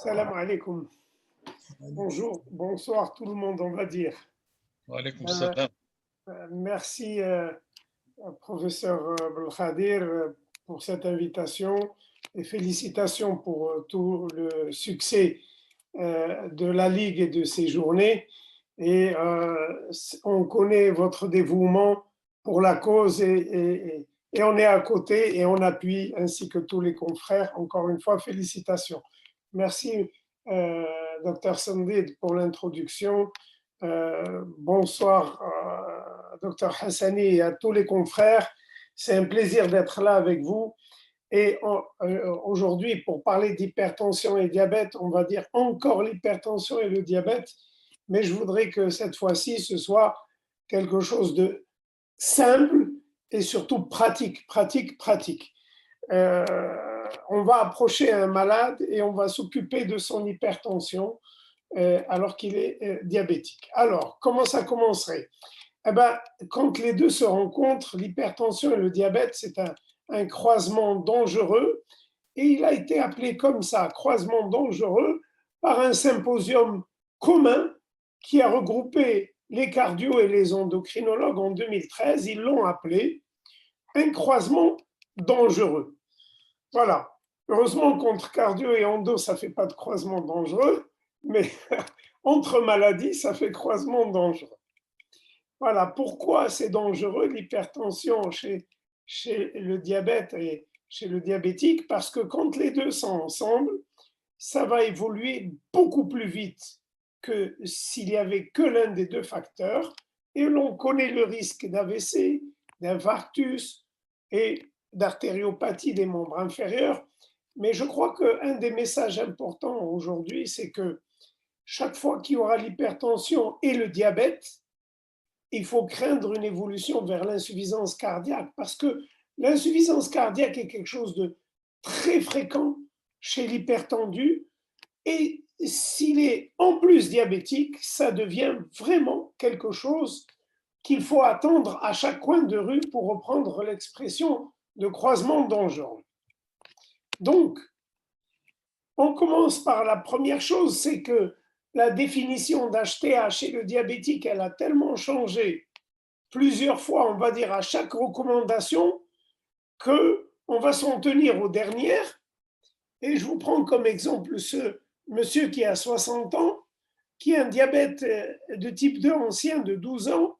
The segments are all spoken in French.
Salam alaikum. Bonjour, bonsoir tout le monde, on va dire. Wa alaykoum Euh, salam. Merci, professeur Belkhadir, pour cette invitation et félicitations pour tout le succès de la Ligue et de ces journées. Et on connaît votre dévouement pour la cause et on est à côté et on appuie, ainsi que tous les confrères. Encore une fois, félicitations. Merci, Dr Sandid, pour l'introduction. Bonsoir, Dr Hassani, et à tous les confrères. C'est un plaisir d'être là avec vous. Et aujourd'hui, pour parler d'hypertension et diabète, on va dire encore l'hypertension et le diabète, mais je voudrais que cette fois-ci, ce soit quelque chose de simple et surtout pratique, pratique, pratique. On va approcher un malade et on va s'occuper de son hypertension alors qu'il est diabétique. Alors, comment ça commencerait? Eh ben, quand les deux se rencontrent, l'hypertension et le diabète, c'est un croisement dangereux et il a été appelé comme ça, croisement dangereux, par un symposium commun qui a regroupé les cardio et les endocrinologues en 2013. Ils l'ont appelé un croisement dangereux. Voilà. Heureusement qu'entre cardio et endo, ça ne fait pas de croisement dangereux, mais entre maladies, ça fait croisement dangereux. Voilà. Pourquoi c'est dangereux l'hypertension chez le diabète et chez le diabétique? Parce que quand les deux sont ensemble, ça va évoluer beaucoup plus vite que s'il n'y avait que l'un des deux facteurs. Et l'on connaît le risque d'AVC, d'infarctus et d'artériopathie des membres inférieurs. Mais je crois qu'un des messages importants aujourd'hui, c'est que chaque fois qu'il y aura l'hypertension et le diabète, il faut craindre une évolution vers l'insuffisance cardiaque, parce que l'insuffisance cardiaque est quelque chose de très fréquent chez l'hypertendu, et s'il est en plus diabétique, ça devient vraiment quelque chose qu'il faut attendre à chaque coin de rue, pour reprendre l'expression de croisement dangereux. Donc, on commence par la première chose, c'est que la définition d'HTA chez le diabétique, elle a tellement changé plusieurs fois, on va dire à chaque recommandation, qu'on va s'en tenir aux dernières. Et je vous prends comme exemple ce monsieur qui a 60 ans, qui a un diabète de type 2 ancien de 12 ans,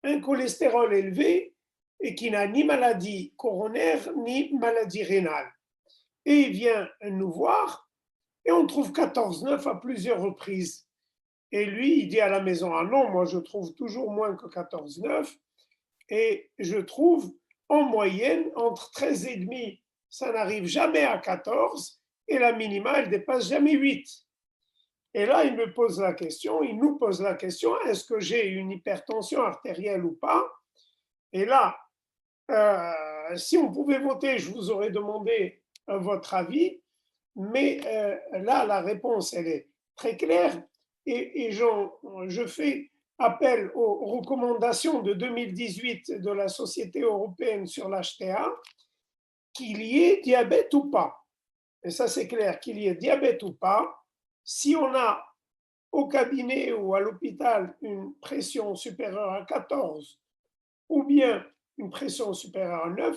un cholestérol élevé et qui n'a ni maladie coronaire ni maladie rénale. Et il vient nous voir et on trouve 14,9 à plusieurs reprises. Et lui, il dit à la maison, ah non, moi je trouve toujours moins que 14,9 et je trouve en moyenne entre 13,5, ça n'arrive jamais à 14 et la minimale ne dépasse jamais 8. Et là, il me pose la question, il nous pose la question, est-ce que j'ai une hypertension artérielle ou pas? Et là, si on pouvait voter, je vous aurais demandé votre avis, mais là, la réponse, elle est très claire, et je fais appel aux recommandations de 2018 de la Société européenne sur l'HTA, qu'il y ait diabète ou pas. Et ça, c'est clair, qu'il y ait diabète ou pas, si on a au cabinet ou à l'hôpital une pression supérieure à 14 ou bien une pression supérieure à 9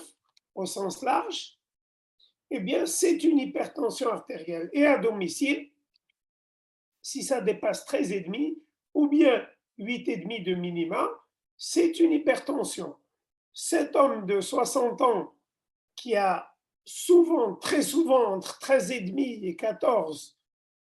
au sens large, eh bien, c'est une hypertension artérielle. Et à domicile, si ça dépasse 13,5 ou bien 8,5 de minima, c'est une hypertension. Cet homme de 60 ans qui a souvent, très souvent, entre 13,5 et 14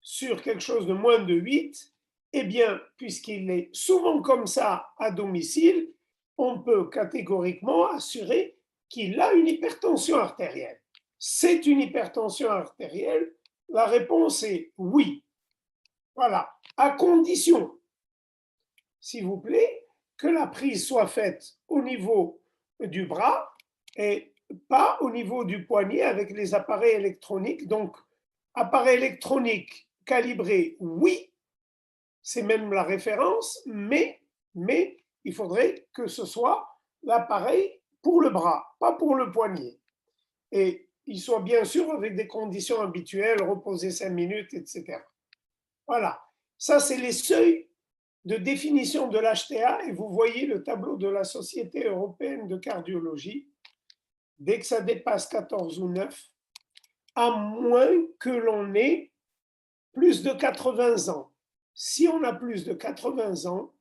sur quelque chose de moins de 8, eh bien, puisqu'il est souvent comme ça à domicile, on peut catégoriquement assurer qu'il a une hypertension artérielle. C'est une hypertension artérielle? La réponse est oui. Voilà, à condition, s'il vous plaît, que la prise soit faite au niveau du bras et pas au niveau du poignet avec les appareils électroniques. Donc, appareil électronique calibré, oui, c'est même la référence, mais il faudrait que ce soit l'appareil pour le bras, pas pour le poignet. Et il soit bien sûr avec des conditions habituelles, reposer 5 minutes, etc. Voilà, ça c'est les seuils de définition de l'HTA et vous voyez le tableau de la Société européenne de cardiologie. Dès que ça dépasse 14 ou 9, à moins que l'on ait plus de 80 ans. Si on a plus de 80 ans,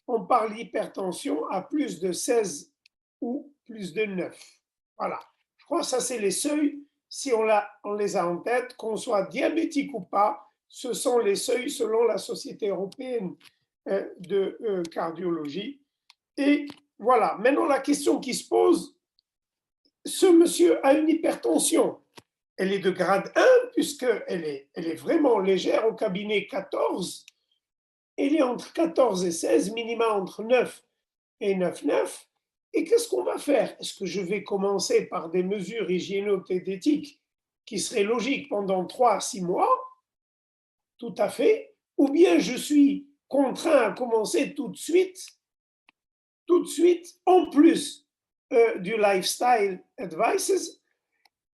on parle d'hypertension à plus de 16 ou plus de 9. Voilà. Je crois que ça, c'est les seuils. Si on les a en tête, qu'on soit diabétique ou pas, ce sont les seuils selon la Société européenne de cardiologie. Et voilà. Maintenant, la question qui se pose, ce monsieur a une hypertension. Elle est de grade 1, puisqu'elle est vraiment légère au cabinet 14. Elle est entre 14 et 16, minima entre 9 et 9,9. Et qu'est-ce qu'on va faire? Est-ce que je vais commencer par des mesures hygiéno-diététiques qui seraient logiques pendant 3 à 6 mois? Tout à fait. Ou bien je suis contraint à commencer tout de suite, en plus du lifestyle advices,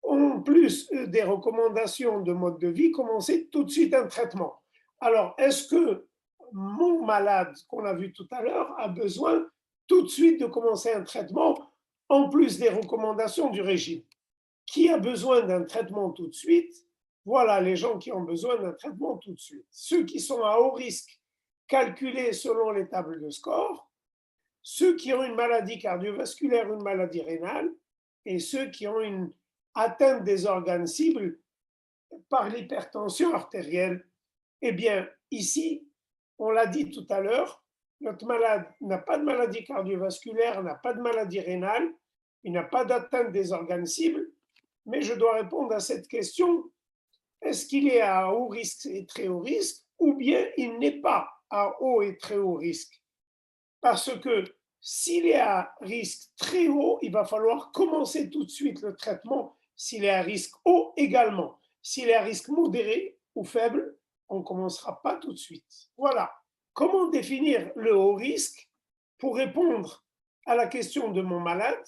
en plus des recommandations de mode de vie, commencer tout de suite un traitement. Alors, est-ce que mon malade qu'on a vu tout à l'heure a besoin tout de suite de commencer un traitement en plus des recommandations du régime? Qui a besoin d'un traitement tout de suite? Voilà les gens qui ont besoin d'un traitement tout de suite. Ceux qui sont à haut risque, calculés selon les tables de score, ceux qui ont une maladie cardiovasculaire, une maladie rénale, et ceux qui ont une atteinte des organes cibles par l'hypertension artérielle. Eh bien, ici, on l'a dit tout à l'heure, notre malade n'a pas de maladie cardiovasculaire, n'a pas de maladie rénale, il n'a pas d'atteinte des organes cibles, mais je dois répondre à cette question, est-ce qu'il est à haut risque et très haut risque, ou bien il n'est pas à haut et très haut risque? Parce que s'il est à risque très haut, il va falloir commencer tout de suite le traitement. S'il est à risque haut également. S'il est à risque modéré ou faible, on ne commencera pas tout de suite. Voilà. Comment définir le haut risque? Pour répondre à la question de mon malade,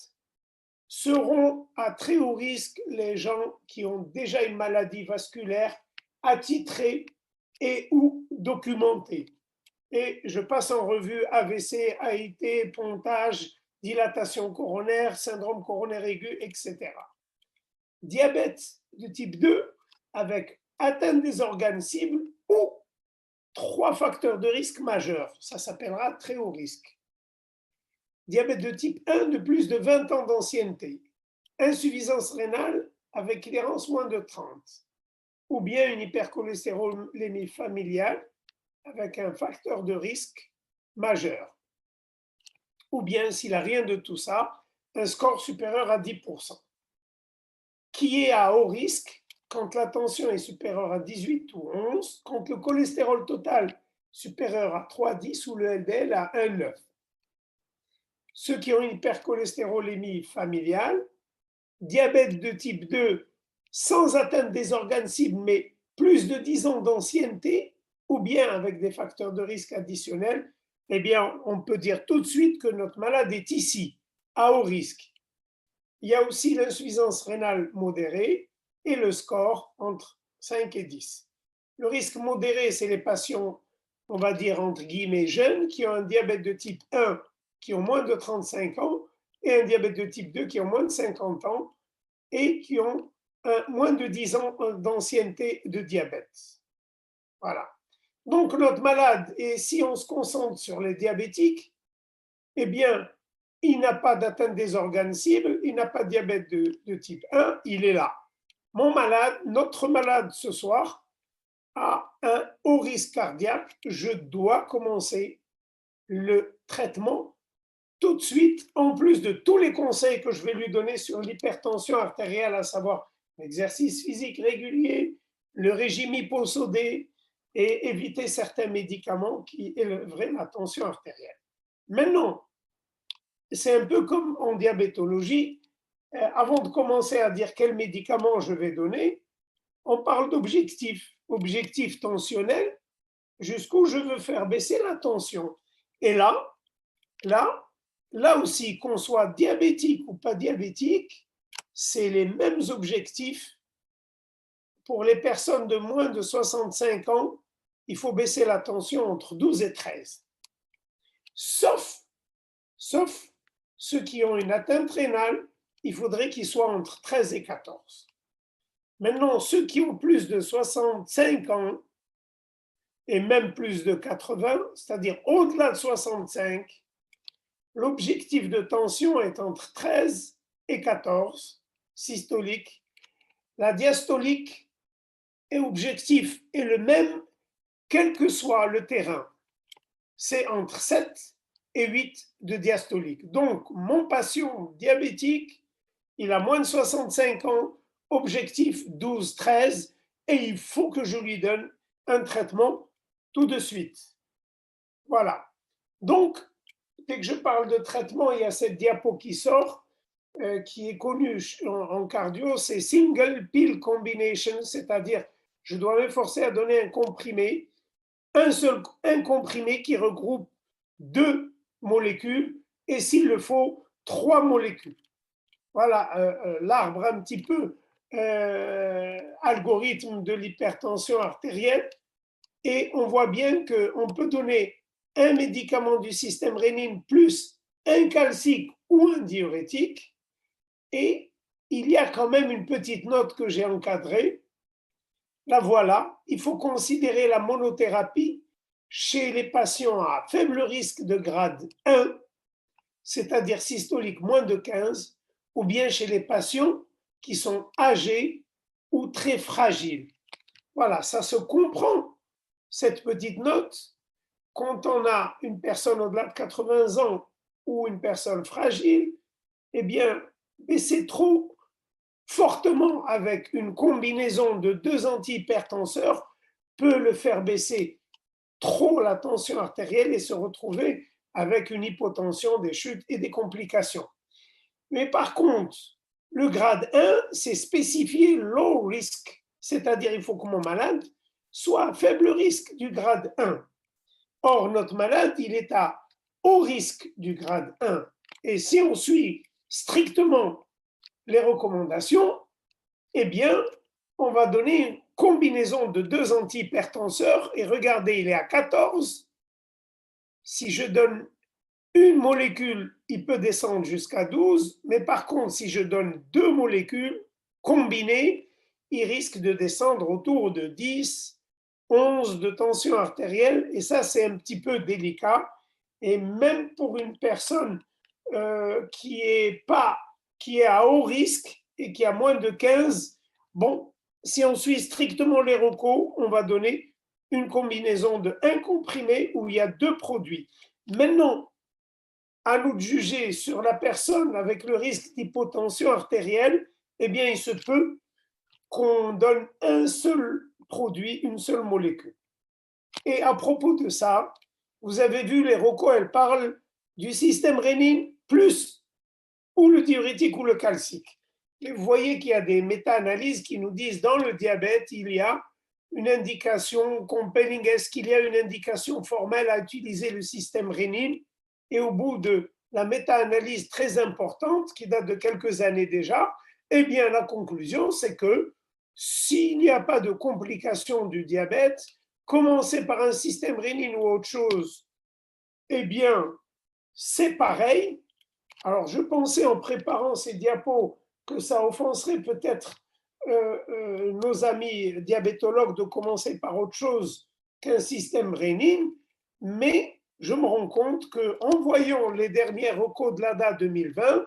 seront à très haut risque les gens qui ont déjà une maladie vasculaire attitrée et ou documentée. Et je passe en revue AVC, AIT, pontage, dilatation coronaire, syndrome coronaire aigu, etc. Diabète de type 2 avec atteinte des organes cibles ou 3 facteurs de risque majeurs. Ça s'appellera très haut risque. Diabète de type 1 de plus de 20 ans d'ancienneté. Insuffisance rénale avec cléarance moins de 30. Ou bien une hypercholestérolémie familiale avec un facteur de risque majeur. Ou bien, s'il n'a rien de tout ça, un score supérieur à 10%. Qui est à haut risque quand la tension est supérieure à 18 ou 11, quand le cholestérol total supérieur à 3,10 ou le LDL à 1,9. Ceux qui ont une hypercholestérolémie familiale, diabète de type 2 sans atteinte des organes cibles, mais plus de 10 ans d'ancienneté, ou bien avec des facteurs de risque additionnels, eh bien, on peut dire tout de suite que notre malade est ici, à haut risque. Il y a aussi l'insuffisance rénale modérée et le score entre 5 et 10. Le risque modéré, c'est les patients, on va dire entre guillemets jeunes, qui ont un diabète de type 1, qui ont moins de 35 ans, et un diabète de type 2 qui ont moins de 50 ans et qui ont moins de 10 ans d'ancienneté de diabète. Voilà. Donc notre malade, et si on se concentre sur les diabétiques, eh bien, il n'a pas d'atteinte des organes cibles, il n'a pas de diabète de type 1, il est là. Mon malade, notre malade ce soir, a un haut risque cardiaque, je dois commencer le traitement tout de suite, en plus de tous les conseils que je vais lui donner sur l'hypertension artérielle, à savoir l'exercice physique régulier, le régime hyposodé et éviter certains médicaments qui élèveraient la tension artérielle. Maintenant, c'est un peu comme en diabétologie, avant de commencer à dire quels médicaments je vais donner, on parle d'objectifs, objectifs tensionnels, jusqu'où je veux faire baisser la tension. Et là aussi, qu'on soit diabétique ou pas diabétique, c'est les mêmes objectifs pour les personnes de moins de 65 ans. Il faut baisser la tension entre 12 et 13. Sauf ceux qui ont une atteinte rénale, il faudrait qu'ils soient entre 13 et 14. Maintenant, ceux qui ont plus de 65 ans et même plus de 80, c'est-à-dire au-delà de 65, l'objectif de tension est entre 13 et 14 systolique. La diastolique et objectif est le même, quel que soit le terrain. C'est entre 7 et 8 de diastolique. Donc, mon patient diabétique, il a moins de 65 ans, objectif 12-13, et il faut que je lui donne un traitement tout de suite. Voilà. Donc, dès que je parle de traitement, il y a cette diapo qui sort, qui est connue en cardio, c'est single pill combination, c'est-à-dire je dois m'efforcer à donner un comprimé, un comprimé qui regroupe 2 molécules et s'il le faut, 3 molécules. Voilà l'arbre un petit peu algorithme de l'hypertension artérielle, et on voit bien qu'on peut donner un médicament du système rénine plus un calcique ou un diurétique, et il y a quand même une petite note que j'ai encadrée. La voilà, il faut considérer la monothérapie chez les patients à faible risque de grade 1, c'est-à-dire systolique moins de 15, ou bien chez les patients qui sont âgés ou très fragiles. Voilà, ça se comprend, cette petite note, quand on a une personne au-delà de 80 ans ou une personne fragile, eh bien, baisser trop fortement avec une combinaison de 2 antihypertenseurs peut le faire baisser trop la tension artérielle et se retrouver avec une hypotension, des chutes et des complications. Mais par contre, le grade 1, c'est spécifié low risk, c'est-à-dire il faut que mon malade soit à faible risque du grade 1. Or, notre malade, il est à haut risque du grade 1. Et si on suit strictement les recommandations, eh bien, on va donner une combinaison de 2 antihypertenseurs et regardez, il est à 14. Si je donne une molécule, il peut descendre jusqu'à 12, mais par contre, si je donne 2 molécules combinées, il risque de descendre autour de 10, 11 de tension artérielle, et ça, c'est un petit peu délicat. Et même pour une personne qui est à haut risque et qui a moins de 15, bon, si on suit strictement les recos, on va donner une combinaison de 1 comprimé où il y a 2 produits. Maintenant, à nous de juger sur la personne avec le risque d'hypotension artérielle, eh bien, il se peut qu'on donne un seul produit, une seule molécule. Et à propos de ça, vous avez vu, les recos, elles parlent du système rénine plus ou le diurétique ou le calcique. Et vous voyez qu'il y a des méta-analyses qui nous disent dans le diabète, il y a une indication compelling, est-ce qu'il y a une indication formelle à utiliser le système rénine? Et au bout de la méta-analyse très importante, qui date de quelques années déjà, eh bien la conclusion, c'est que s'il n'y a pas de complications du diabète, commencer par un système rénine ou autre chose, eh bien, c'est pareil. Alors, je pensais en préparant ces diapos que ça offenserait peut-être nos amis diabétologues de commencer par autre chose qu'un système rénine, mais je me rends compte qu'en voyant les dernières recos de l'ADA 2020,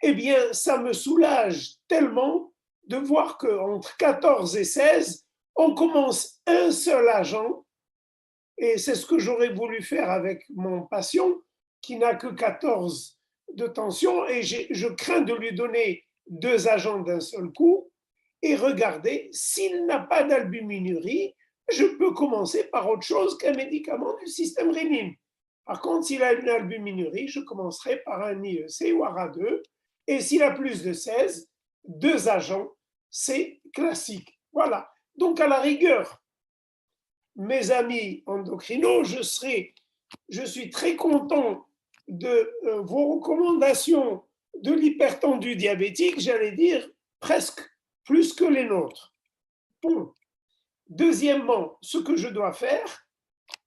eh bien, ça me soulage tellement de voir qu'entre 14 et 16, on commence un seul agent, et c'est ce que j'aurais voulu faire avec mon patient qui n'a que 14 de tension, et je crains de lui donner 2 agents d'un seul coup. Et regardez, s'il n'a pas d'albuminurie, je peux commencer par autre chose qu'un médicament du système rénine. Par contre, s'il a une albuminurie, je commencerai par un IEC ou ARA2. Et s'il a plus de 16, 2 agents, c'est classique. Voilà. Donc, à la rigueur, mes amis endocrinos, je suis très content de vos recommandations de l'hypertendu diabétique, j'allais dire presque plus que les nôtres. Bon. Deuxièmement, ce que je dois faire,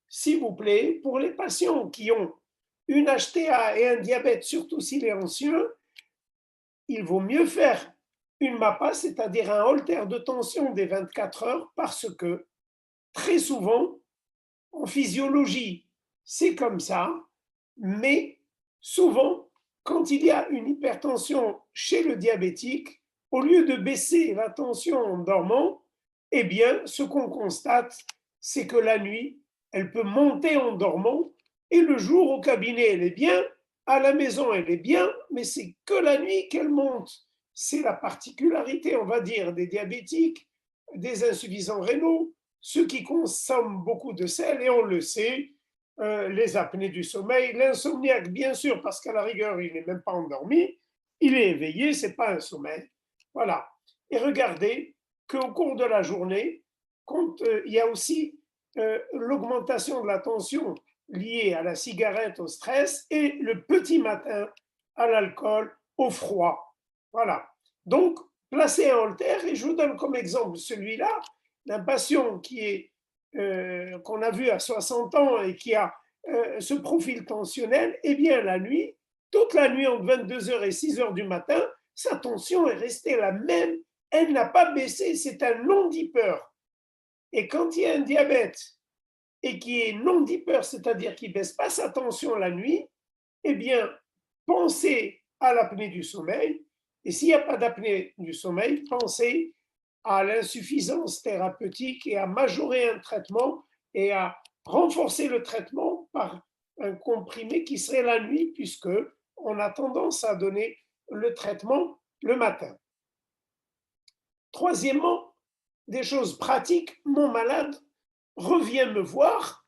s'il vous plaît, pour les patients qui ont une HTA et un diabète, surtout s'il est ancien, il vaut mieux faire une MAPA, c'est-à-dire un holter de tension des 24 heures, parce que très souvent, en physiologie, c'est comme ça, mais souvent, quand il y a une hypertension chez le diabétique, au lieu de baisser la tension en dormant, eh bien, ce qu'on constate, c'est que la nuit, elle peut monter en dormant, et le jour au cabinet, elle est bien, à la maison, elle est bien, mais c'est que la nuit qu'elle monte. C'est la particularité, on va dire, des diabétiques, des insuffisants rénaux, ceux qui consomment beaucoup de sel, et on le sait, les apnées du sommeil, l'insomniaque, bien sûr, parce qu'à la rigueur, il n'est même pas endormi, il est éveillé, ce n'est pas un sommeil. Voilà. Et regardez qu'au cours de la journée, quand il y a aussi l'augmentation de la tension liée à la cigarette, au stress, et le petit matin à l'alcool, au froid. Voilà. Donc, placez un haltère, et je vous donne comme exemple celui-là, d'un patient qu'on a vu à 60 ans et qui a ce profil tensionnel, eh bien la nuit, toute la nuit entre 22h et 6h du matin, sa tension est restée la même, elle n'a pas baissé, c'est un non-dipper. Et quand il y a un diabète et qui est non-dipper, c'est-à-dire qui ne baisse pas sa tension la nuit, eh bien, pensez à l'apnée du sommeil, et s'il n'y a pas d'apnée du sommeil, pensez à l'insuffisance thérapeutique et à majorer un traitement et à renforcer le traitement par un comprimé qui serait la nuit, puisque on a tendance à donner le traitement le matin. Troisièmement, des choses pratiques, mon malade revient me voir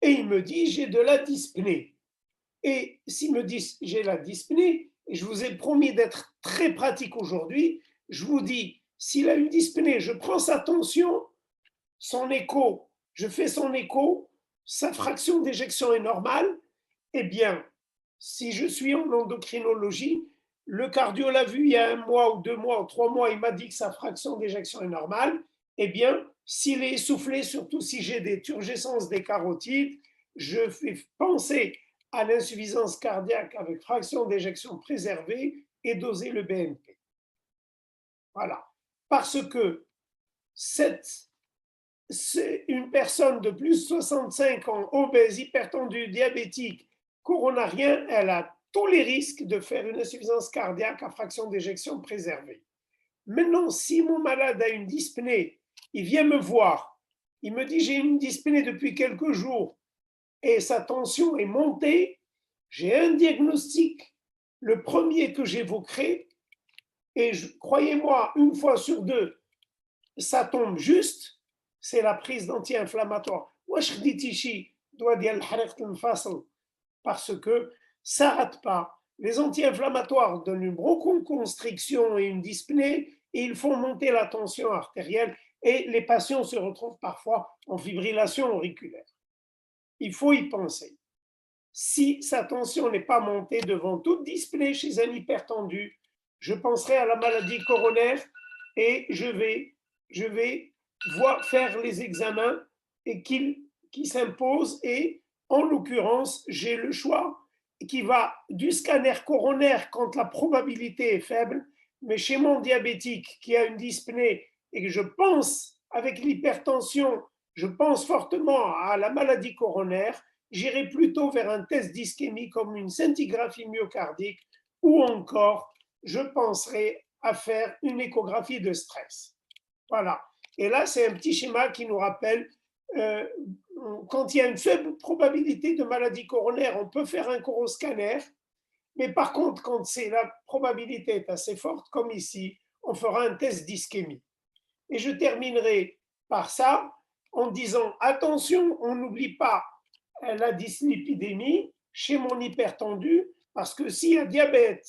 et il me dit j'ai de la dyspnée. Et s'il me dit j'ai la dyspnée, et je vous ai promis d'être très pratique aujourd'hui, je vous dis, s'il a une dyspnée, je prends sa tension, son écho, je fais son écho, sa fraction d'éjection est normale, eh bien, si je suis en endocrinologie, le cardio l'a vu il y a 1 mois ou 2 mois ou 3 mois, il m'a dit que sa fraction d'éjection est normale, eh bien, s'il est essoufflé, surtout si j'ai des turgescences des carotides, je fais penser à l'insuffisance cardiaque avec fraction d'éjection préservée et doser le BNP. Voilà. Parce que une personne de plus de 65 ans, obèse, hypertendue, diabétique, coronarien, elle a tous les risques de faire une insuffisance cardiaque à fraction d'éjection préservée. Maintenant, si mon malade a une dyspnée, il vient me voir, il me dit j'ai une dyspnée depuis quelques jours et sa tension est montée, j'ai un diagnostic, le premier que j'évoquerai, et croyez-moi, une fois sur deux, ça tombe juste, c'est la prise d'anti-inflammatoires. Parce que ça ne rate pas. Les anti-inflammatoires donnent une bronchoconstriction et une dyspnée et ils font monter la tension artérielle et les patients se retrouvent parfois en fibrillation auriculaire. Il faut y penser. Si sa tension n'est pas montée devant toute dyspnée chez un hypertendu, je penserai à la maladie coronaire et je vais faire les examens et qui s'imposent et en l'occurrence, j'ai le choix qui va du scanner coronaire quand la probabilité est faible, mais chez mon diabétique qui a une dyspnée et que je pense avec l'hypertension, je pense fortement à la maladie coronaire, j'irai plutôt vers un test d'ischémie comme une scintigraphie myocardique ou encore je penserai à faire une échographie de stress. Voilà. Et là, c'est un petit schéma qui nous rappelle quand il y a une faible probabilité de maladie coronaire, on peut faire un coroscanner, mais par contre, quand la probabilité est assez forte, comme ici, on fera un test d'ischémie. Et je terminerai par ça en disant, attention, on n'oublie pas la dyslipidémie chez mon hypertendu, parce que s'il y a diabète,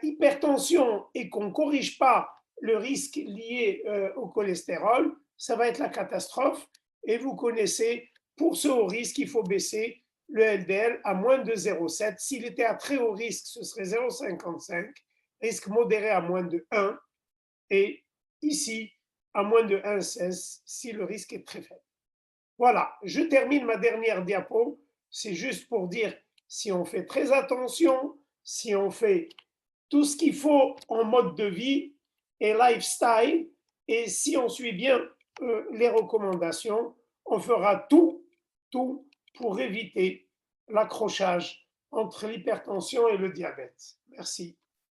hypertension et qu'on ne corrige pas le risque lié au cholestérol, ça va être la catastrophe. Et vous connaissez, pour ce haut risque, il faut baisser le LDL à moins de 0,7. S'il était à très haut risque, ce serait 0,55. Risque modéré à moins de 1. Et ici, à moins de 1,16 si le risque est très faible. Voilà, je termine ma dernière diapo. C'est juste pour dire, si on fait très attention, si on fait tout ce qu'il faut en mode de vie et lifestyle, et si on suit bien les recommandations, on fera tout pour éviter l'accrochage entre l'hypertension et le diabète. Merci.